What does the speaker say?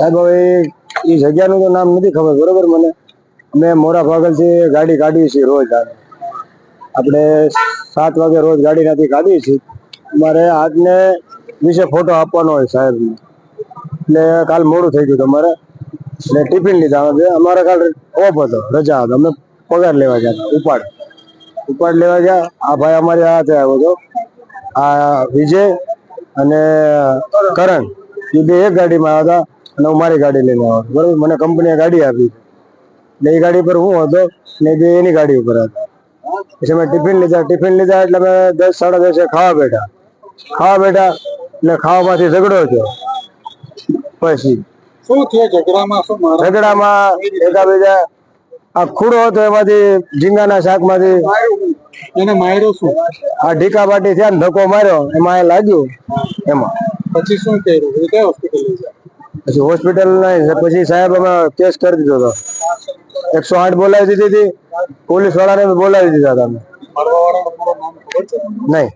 સાહેબ હવે એ જગ્યાનું તો નામ નથી ખબર બરોબર મને. અમે મોરા ભાગલથી ગાડી કાઢીએ છીએ રોજ. આપણે 7 વાગે રોજ ગાડી ત્યાંથી કાઢીએ છીએ. મારે આજને વિશે ફોટો આપવાનો હોય સાહેબને, એટલે કાલ મોડું થઈ ગયું તમારે એટલે ટિફિન લીધા. અમારે કાલ ઓફ હતો, રજા હતો. અમે પગાર લેવા ગયા, ઉપાડ લેવા ગયા. આ ભાઈ અમારી હાથે આવ્યો હતો, આ વિજય અને કરણ, એ બે એક ગાડીમાં આવ્યા હતા અને હું મારી ગાડી લઈને આવ્યો બરોબર. મને કંપનીએ ગાડી આપી એટલે એ ગાડી પર હું હતો ને બે એની ગાડી ઉપર હતા. પછી અમે ટિફિન લીધા એટલે અમે 10 સાડા 10 ખાવા બેઠા એટલે ખાવામાંથી ઝઘડો થયો. પછી શું થયું ઝઘડામાં? એકાબીજા આ ખૂડો હતો, એમાંથી ઝીંગાના શાકમાંથી એને માર્યો. શું આ ઢીકા બાટી થયા ને ધક્કો માર્યો, એમાં એ લાગ્યું. એમાં પછી શું કર્યું? કઈ હોસ્પિટલ લઈ ગયા? પછી હોસ્પિટલ નહીં, પછી સાહેબ અમે કેસ કરી દીધો હતો. 108 બોલાવી દીધી હતી, પોલીસ વાળાને બોલાવી દીધા હતા. અમે નહીં